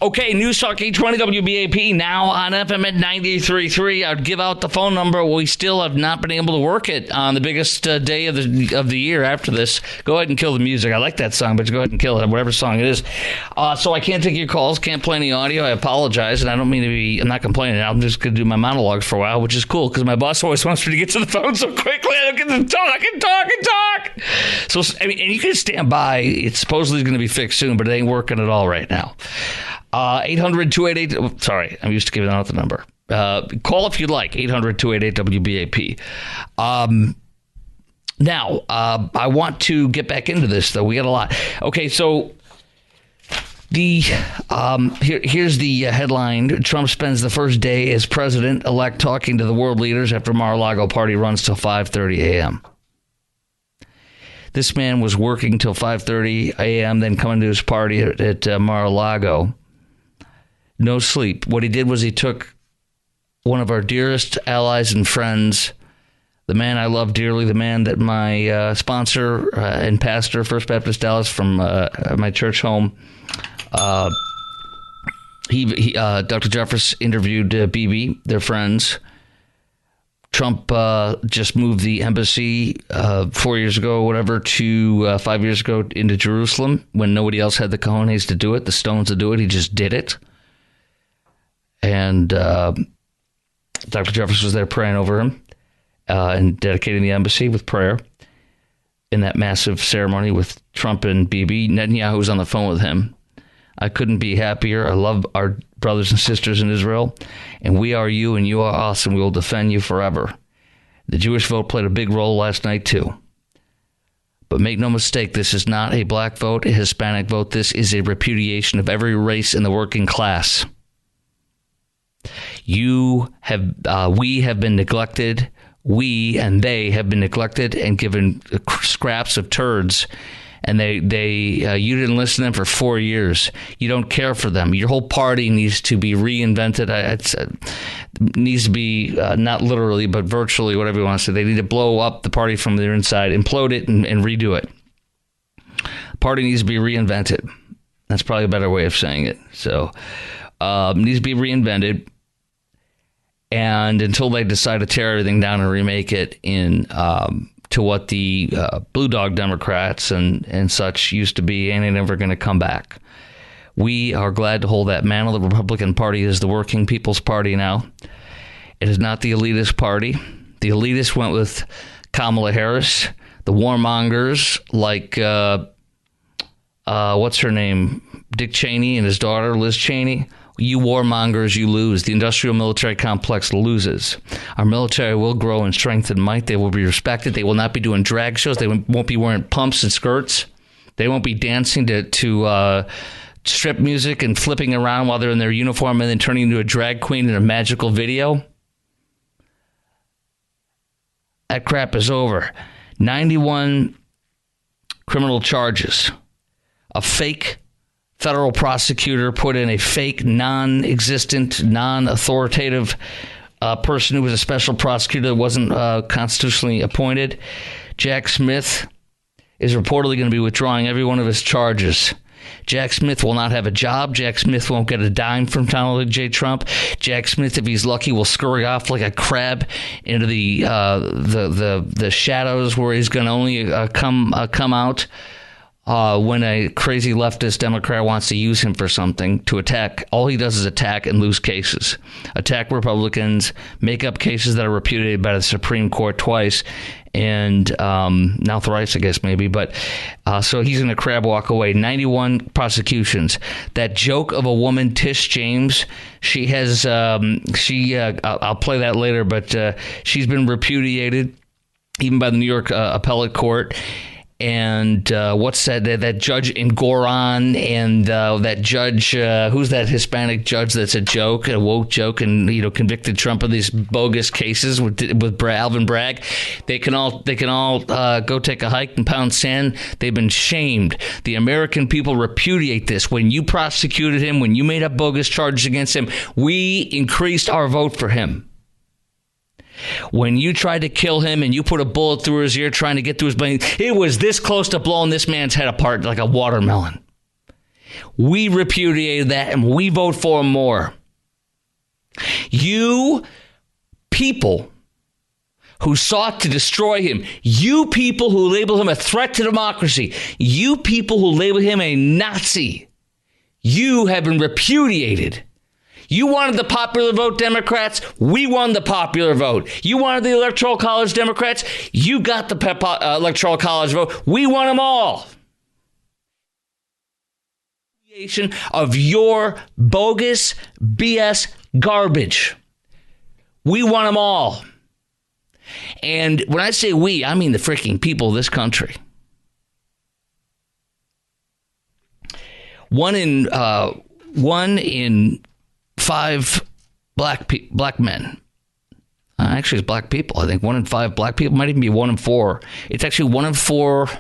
Okay, News Talk 820 WBAP now on FM at 93.3. I'd give out the phone number. We still have not been able to work it on the biggest day of the year after this. Go ahead and kill the music. I like that song, but go ahead and kill it, whatever song it is. So I can't take your calls, can't play any audio. I apologize, and I don't mean to be, I'm not complaining. I'm just going to do my monologues for a while, which is cool because my boss always wants me to get to the phone so quickly. I don't get to talk and talk and talk. So, I mean, and you can stand by. It's supposedly going to be fixed soon, but it ain't working at all right now. 800-288, sorry, I'm used to giving out the number. Call if you'd like, 800-288-WBAP. Now, I want to get back into this, though. We got a lot. Okay, so here's the headline. Trump spends the first day as president-elect talking to the world leaders after Mar-a-Lago party runs till 5:30 a.m. This man was working till 5:30 a.m., then coming to his party at Mar-a-Lago. No sleep. What he did was he took one of our dearest allies and friends, the man I love dearly, the man that my sponsor and pastor, First Baptist Dallas, from my church home, Dr. Jeffress interviewed Bibi, their friends. Trump just moved the embassy 4 years ago, or whatever, to 5 years ago into Jerusalem when nobody else had the cojones to do it, the stones to do it. He just did it. And Dr. Jeffress was there praying over him and dedicating the embassy with prayer in that massive ceremony with Trump and Bibi. Netanyahu was on the phone with him. I couldn't be happier. I love our brothers and sisters in Israel, and we are you and you are us, and we will defend you forever. The Jewish vote played a big role last night, too. But make no mistake, this is not a black vote, a Hispanic vote. This is a repudiation of every race in the working class. We have been neglected. We and they have been neglected and given scraps of turds. And you didn't listen to them for 4 years. You don't care for them. Your whole party needs to be reinvented. It needs to be not literally, but virtually, whatever you want to say. They need to blow up the party from their inside, implode it, and redo it. The party needs to be reinvented. That's probably a better way of saying it. So, needs to be reinvented. And until they decide to tear everything down and remake it to what the Blue Dog Democrats and such used to be, ain't never going to come back. We are glad to hold that mantle. The Republican Party is the working people's party now. It is not the elitist party. The elitists went with Kamala Harris. The warmongers like, what's her name? Dick Cheney and his daughter, Liz Cheney. You warmongers, you lose. The industrial military complex loses. Our military will grow in strength and might. They will be respected. They will not be doing drag shows. They won't be wearing pumps and skirts. They won't be dancing to strip music and flipping around while they're in their uniform and then turning into a drag queen in a magical video. That crap is over. 91 criminal charges. A fake federal prosecutor put in a fake, non-existent, non-authoritative person who was a special prosecutor that wasn't constitutionally appointed. Jack Smith is reportedly going to be withdrawing every one of his charges. Jack Smith will not have a job. Jack Smith won't get a dime from Donald J. Trump. Jack Smith, if he's lucky, will scurry off like a crab into the shadows where he's going to only come out when a crazy leftist Democrat wants to use him for something to attack. All he does is attack and lose cases. Attack Republicans, make up cases that are repudiated by the Supreme Court twice, and now thrice, I guess, maybe. But so he's going to crab walk away. 91 prosecutions. That joke of a woman, Tish James, she has, I'll play that later, but she's been repudiated even by the New York Appellate Court. And what's that judge in Goron, and that judge, who's that Hispanic judge that's a joke, a woke joke, and convicted Trump of these bogus cases with Alvin Bragg. They can all go take a hike and pound sand. They've been shamed. The American people repudiate this. When you prosecuted him, when you made up bogus charges against him, we increased our vote for him. When you tried to kill him and you put a bullet through his ear trying to get through his brain, it was this close to blowing this man's head apart like a watermelon. We repudiated that, and we vote for him more. You people who sought to destroy him, you people who label him a threat to democracy, you people who label him a Nazi, you have been repudiated. You wanted the popular vote, Democrats. We won the popular vote. You wanted the Electoral College, Democrats. You got the Electoral College vote. We won them all. Of your bogus BS garbage. We won them all. And when I say we, I mean the freaking people of this country. One in 5 black men. Actually, it's black people. I think 1 in 5 black people. Might even be 1 in 4. It's actually 1 in 4. I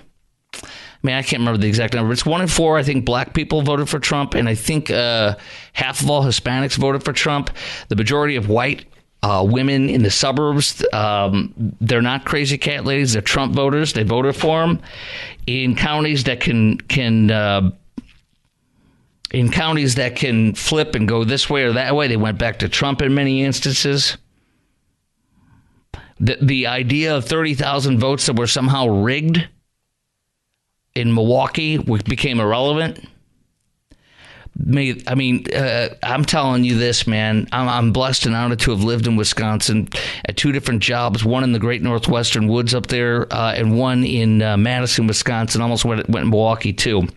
mean, I can't remember the exact number. It's 1 in 4. I think black people voted for Trump, and I think half of all Hispanics voted for Trump. The majority of white women in the suburbs, they're not crazy cat ladies. They're Trump voters. They voted for him in counties that can flip and go this way or that way. They went back to Trump in many instances. The idea of 30,000 votes that were somehow rigged in Milwaukee became irrelevant. I'm telling you this, man. I'm blessed and honored to have lived in Wisconsin at 2 different jobs, one in the great Northwestern woods up there and one in Madison, Wisconsin. Almost went in Milwaukee, too.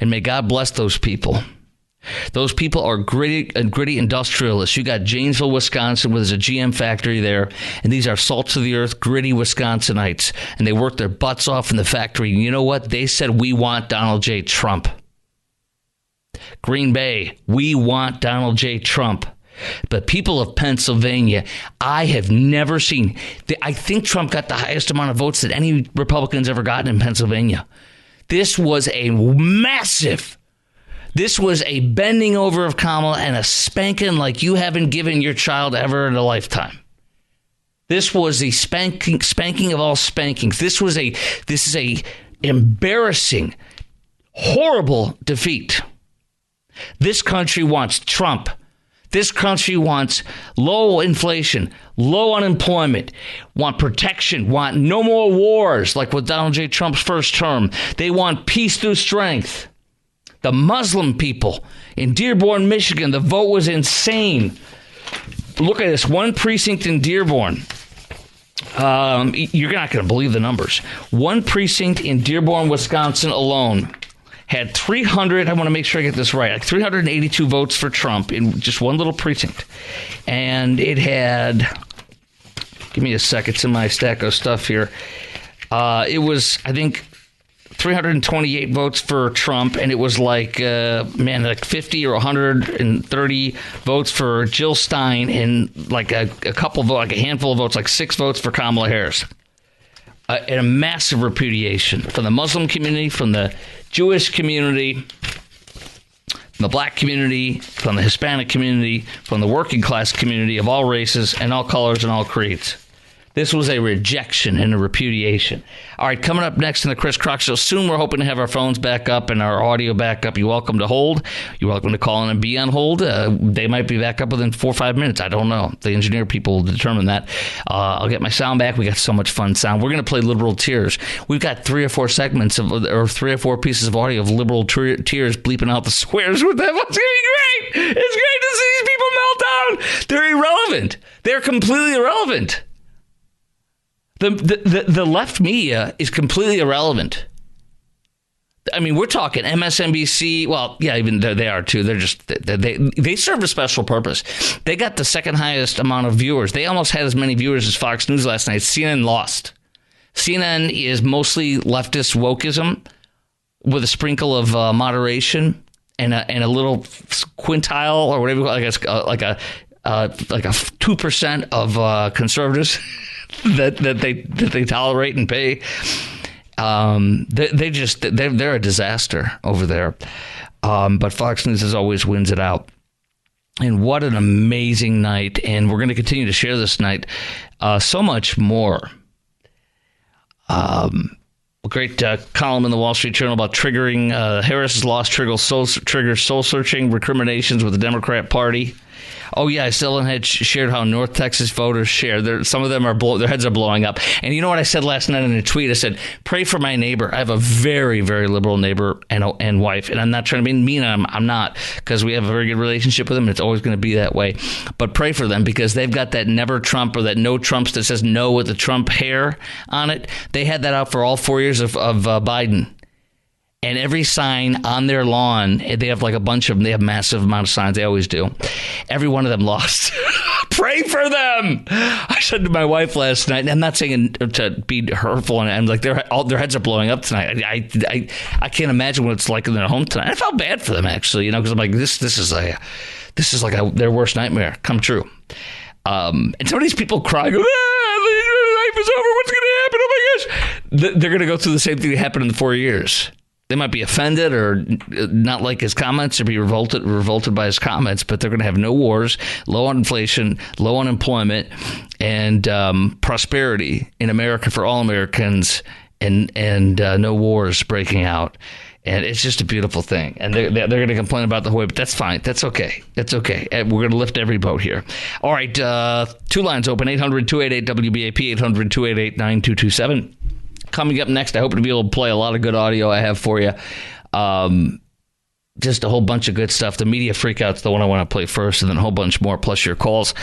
And may God bless those people. Those people are gritty industrialists. You got Janesville, Wisconsin, where there's a GM factory there. And these are salts of the earth, gritty Wisconsinites. And they work their butts off in the factory. And you know what? They said, we want Donald J. Trump. Green Bay, we want Donald J. Trump. But people of Pennsylvania, I have never seen. I think Trump got the highest amount of votes that any Republicans ever gotten in Pennsylvania. This was a massive. This was a bending over of Kamala and a spanking like you haven't given your child ever in a lifetime. This was the spanking of all spankings. This is a embarrassing, horrible defeat. This country wants Trump. This country wants low inflation, low unemployment, want protection, want no more wars like with Donald J. Trump's first term. They want peace through strength. The Muslim people in Dearborn, Michigan, the vote was insane. Look at this. One precinct in Dearborn. You're not going to believe the numbers. One precinct in Dearborn, Wisconsin alone had 300, I want to make sure I get this right, like 382 votes for Trump in just one little precinct. And it had, give me a sec, it's in my stack of stuff here. It was, I think, 328 votes for Trump, and it was like 50 or 130 votes for Jill Stein, and like a handful of votes, like 6 votes for Kamala Harris. And a massive repudiation from the Muslim community, from the Jewish community, from the black community, from the Hispanic community, from the working class community of all races and all colors and all creeds. This was a rejection and a repudiation. All right, coming up next in the Chris Crock Show. Soon we're hoping to have our phones back up and our audio back up. You're welcome to hold. You're welcome to call in and be on hold. They might be back up within 4 or 5 minutes. I don't know. The engineer people will determine that. I'll get my sound back. We got so much fun sound. We're going to play Liberal Tears. We've got 3 or 4 segments or 3 or 4 pieces of audio of Liberal Tears bleeping out the swears with them. It's going to be great. It's great to see these people melt down. They're irrelevant. They're completely irrelevant. The left media is completely irrelevant. I mean, we're talking MSNBC. Well, yeah, even they are too. They're just they serve a special purpose. They got the second highest amount of viewers. They almost had as many viewers as Fox News last night. CNN lost. CNN is mostly leftist wokeism with a sprinkle of moderation and a little quintile or whatever, like a 2% of conservatives. that they tolerate and pay. They're a disaster over there. But Fox News always wins it out. And what an amazing night. And we're going to continue to share this night. So much more. Great column in the Wall Street Journal about triggering Harris's loss triggers soul searching recriminations with the Democrat Party. Oh, yeah, I still had shared how North Texas voters share. Some of them their heads are blowing up. And you know what I said last night in a tweet? I said, pray for my neighbor. I have a very, very liberal neighbor and wife. And I'm not trying to be mean. I'm not, because we have a very good relationship with them. It's always going to be that way. But pray for them, because they've got that never Trump or that no Trumps that says no with the Trump hair on it. They had that out for all 4 years of Biden. And every sign on their lawn, they have like a bunch of them. They have massive amount of signs. They always do. Every one of them lost. Pray for them. I said to my wife last night, and I'm not saying to be hurtful, and I'm like, all their heads are blowing up tonight. I can't imagine what it's like in their home tonight. I felt bad for them, actually, because I'm like, this is like their worst nightmare come true. And some of these people crying, life is over. What's going to happen? Oh my gosh. They're going to go through the same thing that happened in the 4 years. They might be offended or not like his comments or be revolted by his comments, but they're going to have no wars, low inflation, low unemployment, and prosperity in America for all Americans, and no wars breaking out. And it's just a beautiful thing. And they're going to complain about the Hoy, but that's fine. That's okay. That's okay. We're going to lift every boat here. All right. Two lines open, 800-288-WBAP, 800-288-9227. Coming up next, I hope to be able to play a lot of good audio I have for you. Just a whole bunch of good stuff. The media freakout's the one I want to play first, and then a whole bunch more, plus your calls.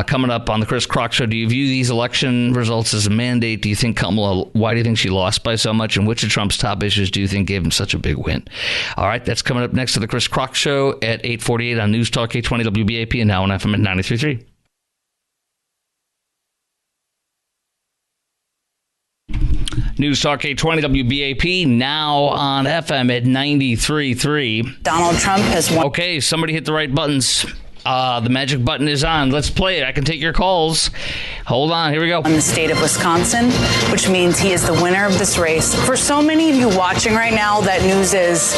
Coming up on the Chris Crock Show, do you view these election results as a mandate? Do you think Kamala, why do you think she lost by so much? And which of Trump's top issues do you think gave him such a big win? All right, that's coming up next to the Chris Crock Show at 8:48 on News Talk 820 WBAP and now on FM at 93.3. News Talk 820 WBAP, now on FM at 93.3. Donald Trump has won. Okay, somebody hit the right buttons. The magic button is on. Let's play it. I can take your calls. Hold on. Here we go. In the state of Wisconsin, which means he is the winner of this race. For so many of you watching right now, that news is,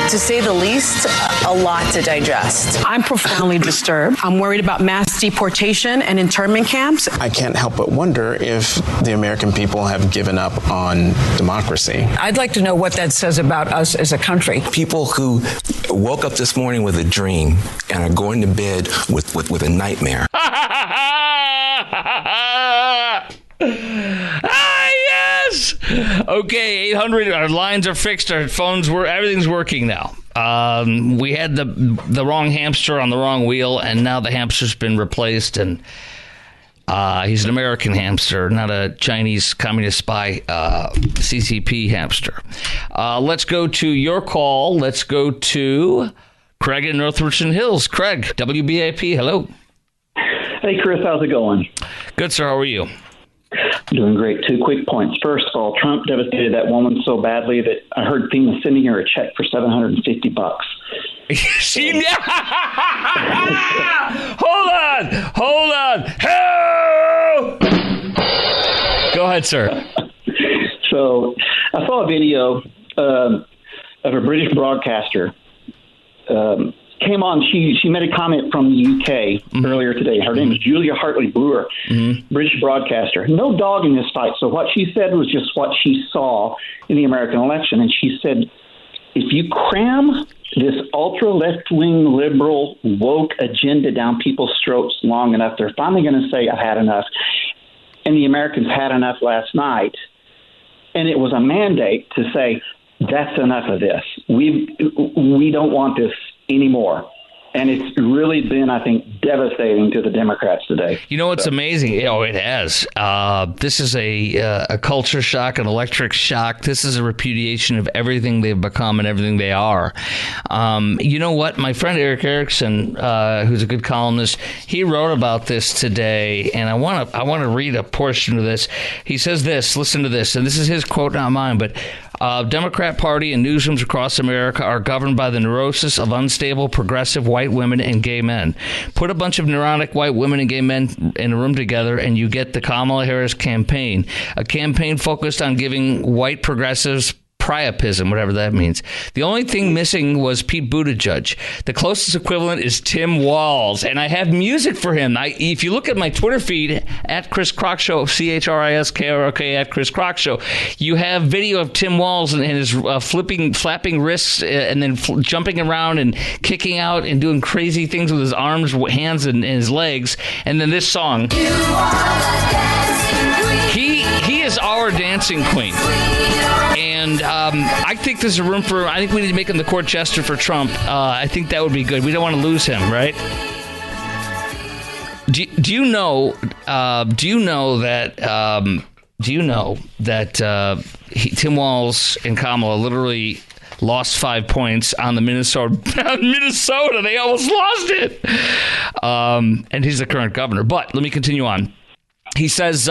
to say the least, a lot to digest. I'm profoundly disturbed. I'm worried about mass deportation and internment camps. I can't help but wonder if the American people have given up on democracy. I'd like to know what that says about us as a country. People who woke up this morning with a dream and are going to bed with a nightmare. Yes. Okay, 800. Our lines are fixed. Our phones everything's working now. We had the wrong hamster on the wrong wheel, and now the hamster's been replaced, and he's an American hamster, not a Chinese communist spy CCP hamster. Let's go to your call. Let's go to Craig in North Richland Hills. Craig, WBAP, hello. Hey, Chris, how's it going? Good, sir. How are you? Doing great. 2 quick points. First of all, Trump devastated that woman so badly that I heard FEMA sending her a check for $750. Hold on. Help! Go ahead, sir. So I saw a video of a British broadcaster. Came on, she made a comment from the UK earlier today. Her name is Julia Hartley-Brewer, British broadcaster. No dog in this fight. So what she said was just what she saw in the American election. And she said, if you cram this ultra left-wing liberal woke agenda down people's throats long enough, they're finally going to say, I've had enough. And the Americans had enough last night. And it was a mandate to say, that's enough of this. We don't want this anymore. And it's really been, I think, devastating to the Democrats today. You know what's amazing? Oh, it has. This is a culture shock, an electric shock. This is a repudiation of everything they've become and everything they are. You know what? My friend Eric Erickson, who's a good columnist, he wrote about this today, and I want to read a portion of this. He says this. Listen to this, and this is his quote, not mine, but Democrat Party and newsrooms across America are governed by the neurosis of unstable, progressive white women and gay men. Put a bunch of neurotic white women and gay men in a room together, and you get the Kamala Harris campaign, a campaign focused on giving white progressives priapism, whatever that means. The only thing missing was Pete Buttigieg. The closest equivalent is Tim Walz, and I have music for him. If you look at my Twitter feed, at Chris Crock Show, ChrisKrock, at Chris Crock Show, you have video of Tim Walz and his flapping wrists and then jumping around and kicking out and doing crazy things with his arms, hands, and his legs. And then this song. He is our dancing queen. And I think there's a room for, I think we need to make him the court jester for Trump. I think that would be good. We don't want to lose him, right? Do you know that Tim Walz and Kamala literally lost 5 points on the Minnesota. They almost lost it. And he's the current governor. But let me continue on. He says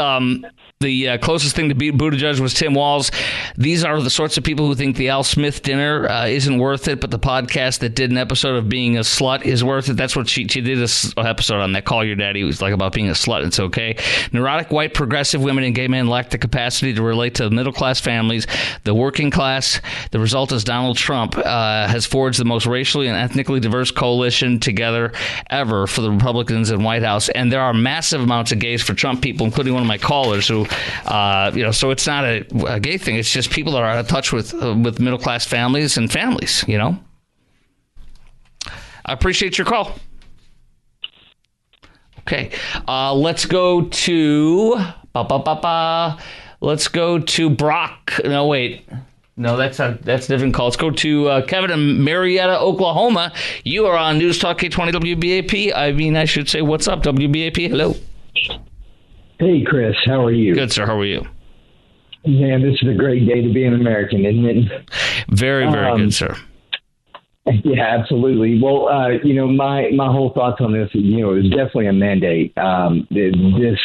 the closest thing to beat Buttigieg was Tim Walz. These are the sorts of people who think the Al Smith dinner isn't worth it, but the podcast that did an episode of being a slut is worth it. That's what she did an episode on that. Call Your Daddy. It was like about being a slut. It's okay. Neurotic white progressive women and gay men lack the capacity to relate to middle-class families, the working class. The result is Donald Trump has forged the most racially and ethnically diverse coalition together ever for the Republicans in White House. And there are massive amounts of gays for Trump people, including one of my callers who, so it's not a gay thing. It's just people that are out of touch with middle class families and families. I appreciate your call. Okay, let's go to Brock. No, wait. No, that's a different call. Let's go to Kevin in Marietta, Oklahoma. You are on News Talk K20 WBAP. I should say, what's up, WBAP? Hello. Hey, Chris, how are you? Good, sir. How are you? Man, this is a great day to be an American, isn't it? Very, very good, sir. Yeah, absolutely. Well, my whole thoughts on this, it was definitely a mandate. This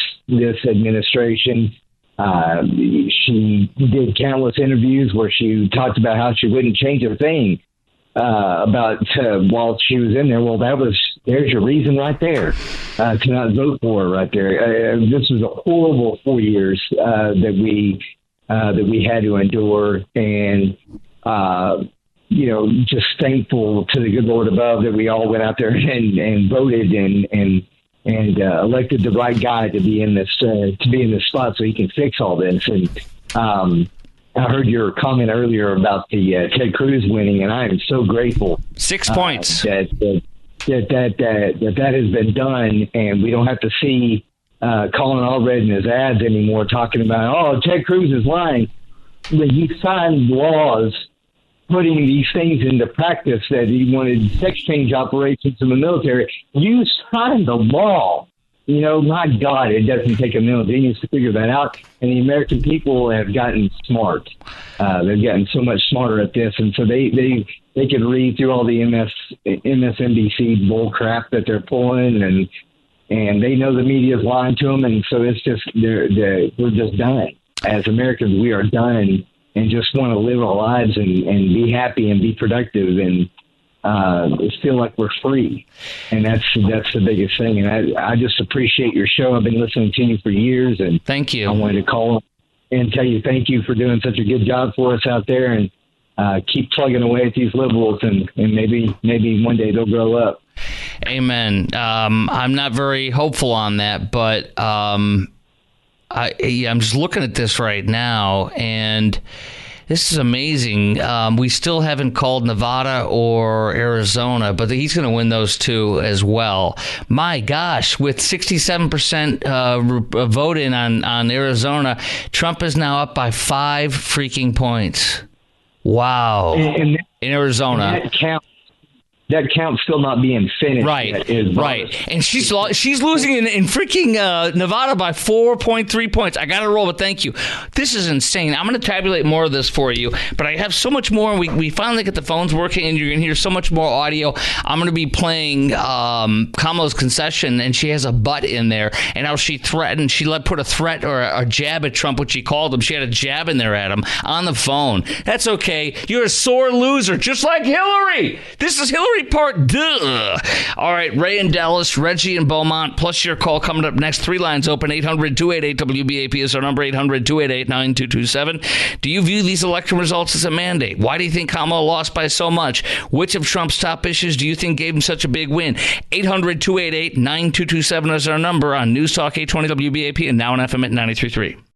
administration, she did countless interviews where she talked about how she wouldn't change a thing while she was in there. Well, there's your reason right there to not vote for her right there. This was a horrible 4 years that we had to endure, and just thankful to the good Lord above that we all went out there and voted and elected the right guy to be in this spot so he can fix all this. And I heard your comment earlier about the Ted Cruz winning, and I am so grateful. 6 points that has been done, and we don't have to see Colin Allred in his ads anymore talking about, Ted Cruz is lying. When he signed laws putting these things into practice, that he wanted sex change operations in the military, you signed the law. My God, it doesn't take a genius to figure that out. And the American people have gotten smart. They've gotten so much smarter at this. And so they can read through all the MSNBC bull crap that they're pulling, and they know the media is lying to them. And so it's just, we're just done. As Americans, we are done and just want to live our lives and be happy and be productive and feel like we're free. And that's the biggest thing. And I just appreciate your show. I've been listening to you for years, and thank you. I wanted to call and tell you thank you for doing such a good job for us out there, and keep plugging away at these liberals, and maybe one day they'll grow up. Amen. I'm not very hopeful on that, but I'm just looking at this right now, and this is amazing. We still haven't called Nevada or Arizona, but he's going to win those two as well. My gosh, with 67% vote in on Arizona, Trump is now up by 5 freaking points. Wow. In Arizona. That count's still not being finished. Right, right. And she's losing in freaking Nevada by 4.3 points. I got to roll, but thank you. This is insane. I'm going to tabulate more of this for you, but I have so much more. We finally get the phones working, and you're going to hear so much more audio. I'm going to be playing Kamala's concession, and she has a butt in there, and how she threatened. She put a threat or a jab at Trump, which she called him. She had a jab in there at him on the phone. That's okay. You're a sore loser, just like Hillary. This is Hillary report. Duh. All right, Ray in Dallas, Reggie in Beaumont, plus your call coming up next. 3 lines open. 800-288-WBAP is our number. 800-288-9227. Do you view these election results as a mandate? Why do you think Kamala lost by so much? Which of Trump's top issues do you think gave him such a big win? 800-288-9227 is our number on News Talk 820 WBAP and now on FM at 93.3.